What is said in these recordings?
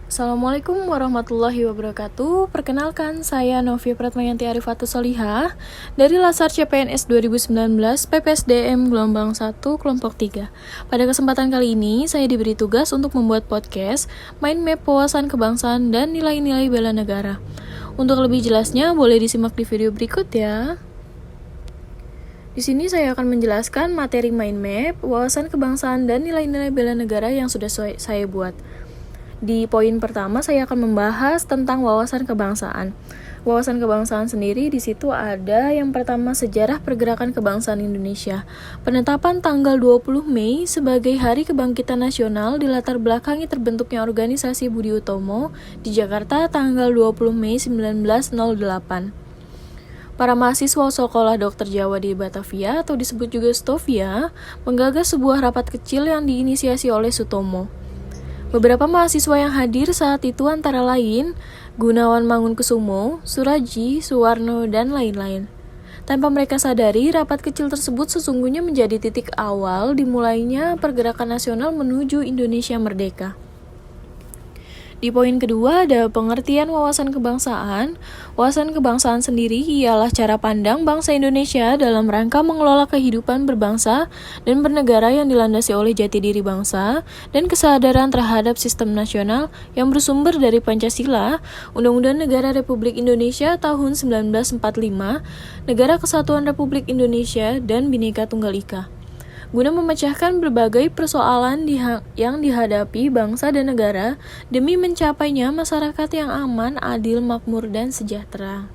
Assalamualaikum warahmatullahi wabarakatuh. Perkenalkan, saya Novia Pratmayanti Arifatus Solihah dari Lasar CPNS 2019 PPSDM Gelombang 1 Kelompok 3. Pada kesempatan kali ini, saya diberi tugas untuk membuat podcast Mind Map Wawasan Kebangsaan dan Nilai-Nilai Bela Negara. Untuk lebih jelasnya, boleh disimak di video berikut ya. Di sini saya akan menjelaskan materi Mind Map, Wawasan Kebangsaan dan Nilai-Nilai Bela Negara yang sudah saya buat. Di poin pertama saya akan membahas tentang wawasan kebangsaan. Wawasan kebangsaan sendiri di situ ada yang pertama sejarah pergerakan kebangsaan Indonesia. Penetapan tanggal 20 Mei sebagai Hari Kebangkitan Nasional dilatar belakangi terbentuknya organisasi Budi Utomo di Jakarta tanggal 20 Mei 1908. Para mahasiswa Sekolah Dokter Jawa di Batavia atau disebut juga Stovia menggagas sebuah rapat kecil yang diinisiasi oleh Sutomo. Beberapa mahasiswa yang hadir saat itu antara lain Gunawan Mangunkusumo, Suraji, Suwarno, dan lain-lain. Tanpa mereka sadari, rapat kecil tersebut sesungguhnya menjadi titik awal dimulainya pergerakan nasional menuju Indonesia merdeka. Di poin kedua ada pengertian wawasan kebangsaan. Wawasan kebangsaan sendiri ialah cara pandang bangsa Indonesia dalam rangka mengelola kehidupan berbangsa dan bernegara yang dilandasi oleh jati diri bangsa dan kesadaran terhadap sistem nasional yang bersumber dari Pancasila, Undang-Undang Negara Republik Indonesia tahun 1945, Negara Kesatuan Republik Indonesia, dan Bhinneka Tunggal Ika. Guna memecahkan berbagai persoalan yang dihadapi bangsa dan negara demi mencapainya masyarakat yang aman, adil, makmur, dan sejahtera.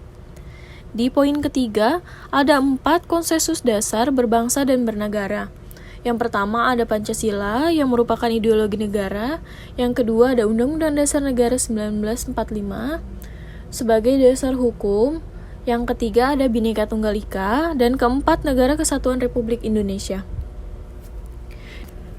Di poin ketiga, ada 4 konsensus dasar berbangsa dan bernegara. Yang pertama ada Pancasila yang merupakan ideologi negara. Yang kedua ada Undang-Undang Dasar Negara 1945 sebagai dasar hukum. Yang ketiga ada Bhinneka Tunggal Ika. Dan keempat Negara Kesatuan Republik Indonesia.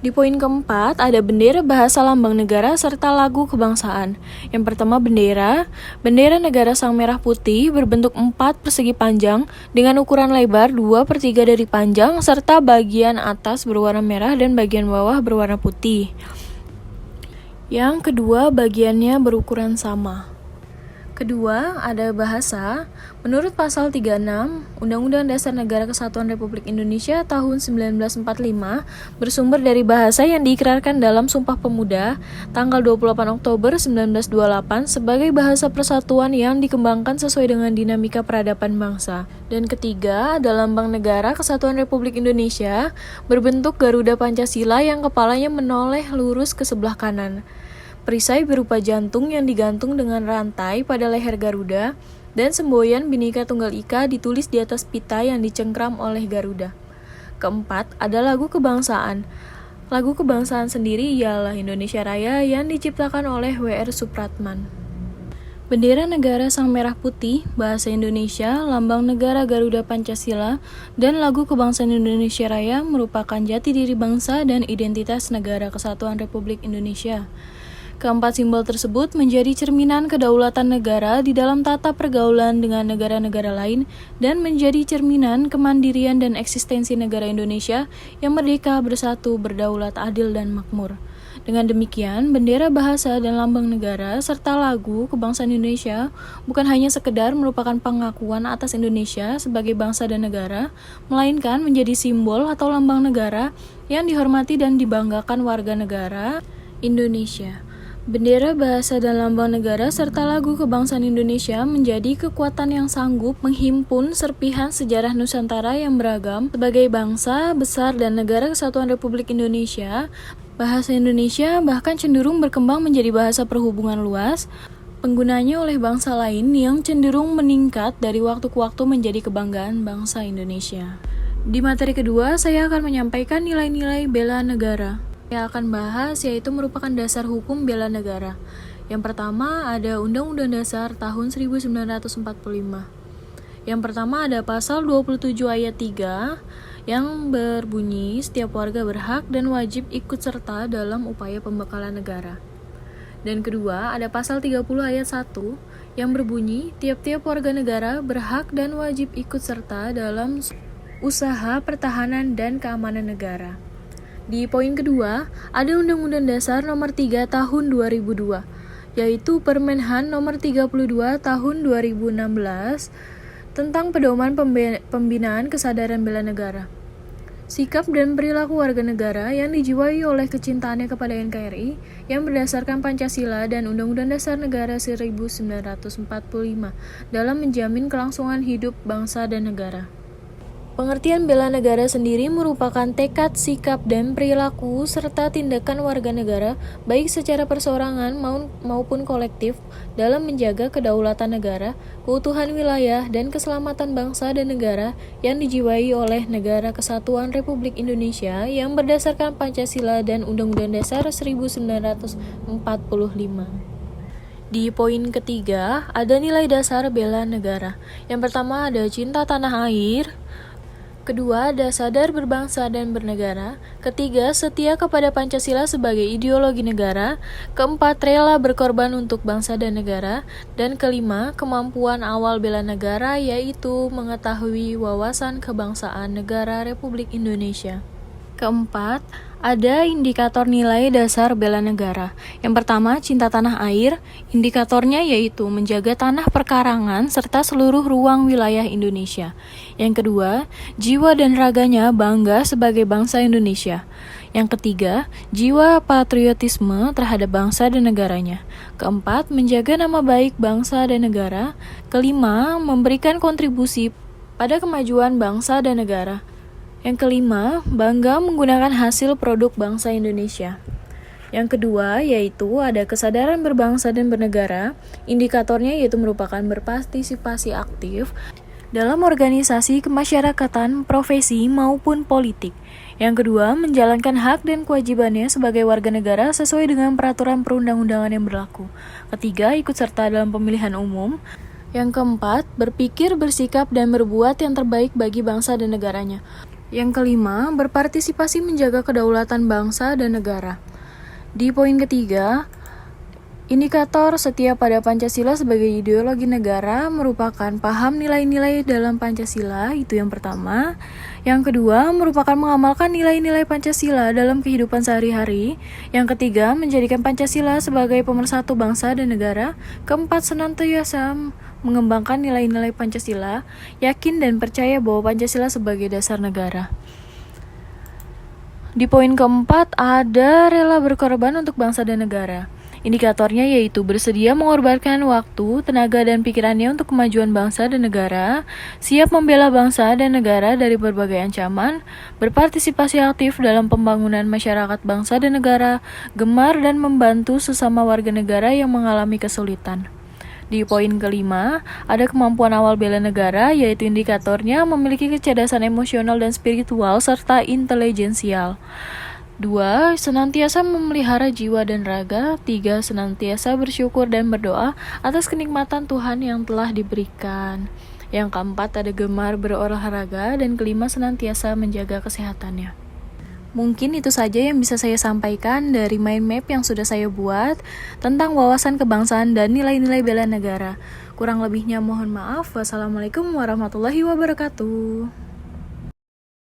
Di poin keempat, ada bendera, bahasa lambang negara, serta lagu kebangsaan. Yang pertama bendera. Bendera negara sang merah putih berbentuk 4 persegi panjang dengan ukuran lebar 2/3 dari panjang, serta bagian atas berwarna merah dan bagian bawah berwarna putih. Yang kedua, bagiannya berukuran sama. Kedua, ada bahasa. Menurut pasal 36 Undang-Undang Dasar Negara Kesatuan Republik Indonesia tahun 1945 bersumber dari bahasa yang diikrarkan dalam Sumpah Pemuda tanggal 28 Oktober 1928 sebagai bahasa persatuan yang dikembangkan sesuai dengan dinamika peradaban bangsa. Dan ketiga, ada lambang negara Kesatuan Republik Indonesia berbentuk Garuda Pancasila yang kepalanya menoleh lurus ke sebelah kanan. Perisai berupa jantung yang digantung dengan rantai pada leher Garuda, dan semboyan Bhinneka Tunggal Ika ditulis di atas pita yang dicengkram oleh Garuda. Keempat, ada lagu kebangsaan. Lagu kebangsaan sendiri ialah Indonesia Raya yang diciptakan oleh W.R. Supratman. Bendera negara sang merah putih, bahasa Indonesia, lambang negara Garuda Pancasila, dan lagu kebangsaan Indonesia Raya merupakan jati diri bangsa dan identitas negara Kesatuan Republik Indonesia. Keempat simbol tersebut menjadi cerminan kedaulatan negara di dalam tata pergaulan dengan negara-negara lain dan menjadi cerminan kemandirian dan eksistensi negara Indonesia yang merdeka, bersatu, berdaulat, adil, dan makmur. Dengan demikian, bendera, bahasa, dan lambang negara serta lagu kebangsaan Indonesia bukan hanya sekedar merupakan pengakuan atas Indonesia sebagai bangsa dan negara, melainkan menjadi simbol atau lambang negara yang dihormati dan dibanggakan warga negara Indonesia. Bendera, bahasa, dan lambang negara serta lagu kebangsaan Indonesia menjadi kekuatan yang sanggup menghimpun serpihan sejarah Nusantara yang beragam sebagai bangsa besar dan negara Kesatuan Republik Indonesia. Bahasa Indonesia bahkan cenderung berkembang menjadi bahasa perhubungan luas, penggunanya oleh bangsa lain yang cenderung meningkat dari waktu ke waktu menjadi kebanggaan bangsa Indonesia. Di materi kedua, saya akan menyampaikan nilai-nilai bela negara. Yang akan bahas yaitu merupakan dasar hukum bela negara. Yang pertama ada Undang-Undang Dasar tahun 1945. Yang pertama ada pasal 27 ayat 3 yang berbunyi setiap warga berhak dan wajib ikut serta dalam upaya pembekalan negara. Dan kedua ada pasal 30 ayat 1 yang berbunyi tiap-tiap warga negara berhak dan wajib ikut serta dalam usaha pertahanan dan keamanan negara. Di poin kedua, ada Undang-Undang Dasar Nomor 3 Tahun 2002 yaitu Permenhan nomor 32 tahun 2016 tentang pedoman pembinaan kesadaran bela negara. Sikap dan perilaku warga negara yang dijiwai oleh kecintaannya kepada NKRI yang berdasarkan Pancasila dan Undang-Undang Dasar Negara 1945 dalam menjamin kelangsungan hidup bangsa dan negara. Pengertian bela negara sendiri merupakan tekad, sikap, dan perilaku serta tindakan warga negara baik secara perseorangan maupun kolektif dalam menjaga kedaulatan negara, keutuhan wilayah, dan keselamatan bangsa dan negara yang dijiwai oleh Negara Kesatuan Republik Indonesia yang berdasarkan Pancasila dan Undang-Undang Dasar 1945. Di poin ketiga, ada nilai dasar bela negara. Yang pertama ada cinta tanah air. Kedua, ada sadar berbangsa dan bernegara. Ketiga, setia kepada Pancasila sebagai ideologi negara. Keempat, rela berkorban untuk bangsa dan negara. Dan kelima, kemampuan awal bela negara yaitu mengetahui wawasan kebangsaan negara Republik Indonesia. Keempat, ada indikator nilai dasar bela negara. Yang pertama, cinta tanah air. Indikatornya yaitu menjaga tanah perkarangan serta seluruh ruang wilayah Indonesia. Yang kedua, jiwa dan raganya bangga sebagai bangsa Indonesia. Yang ketiga, jiwa patriotisme terhadap bangsa dan negaranya. Keempat, menjaga nama baik bangsa dan negara. Kelima, memberikan kontribusi pada kemajuan bangsa dan negara. Yang kelima, bangga menggunakan hasil produk bangsa Indonesia. Yang kedua, yaitu ada kesadaran berbangsa dan bernegara. Indikatornya yaitu merupakan berpartisipasi aktif dalam organisasi kemasyarakatan, profesi, maupun politik. Yang kedua, menjalankan hak dan kewajibannya sebagai warga negara sesuai dengan peraturan perundang-undangan yang berlaku. Ketiga, ikut serta dalam pemilihan umum. Yang keempat, berpikir, bersikap, dan berbuat yang terbaik bagi bangsa dan negaranya. Yang kelima, berpartisipasi menjaga kedaulatan bangsa dan negara. Di poin ketiga, indikator setia pada Pancasila sebagai ideologi negara merupakan paham nilai-nilai dalam Pancasila, itu yang pertama. Yang kedua, merupakan mengamalkan nilai-nilai Pancasila dalam kehidupan sehari-hari. Yang ketiga, menjadikan Pancasila sebagai pemersatu bangsa dan negara. Keempat, senantiasa mengembangkan nilai-nilai Pancasila, yakin dan percaya bahwa Pancasila sebagai dasar negara. Di poin keempat, ada rela berkorban untuk bangsa dan negara. Indikatornya yaitu bersedia mengorbankan waktu, tenaga, dan pikirannya untuk kemajuan bangsa dan negara, siap membela bangsa dan negara dari berbagai ancaman, berpartisipasi aktif dalam pembangunan masyarakat bangsa dan negara, gemar dan membantu sesama warga negara yang mengalami kesulitan. Di poin kelima, ada kemampuan awal bela negara, yaitu indikatornya memiliki kecerdasan emosional dan spiritual serta intelijensial. 2. Senantiasa memelihara jiwa dan raga. 3. Senantiasa bersyukur dan berdoa atas kenikmatan Tuhan yang telah diberikan. Yang keempat, ada gemar berolahraga. Dan kelima, senantiasa menjaga kesehatannya. Mungkin itu saja yang bisa saya sampaikan dari mind map yang sudah saya buat tentang wawasan kebangsaan dan nilai-nilai bela negara. Kurang lebihnya mohon maaf. Wassalamualaikum warahmatullahi wabarakatuh.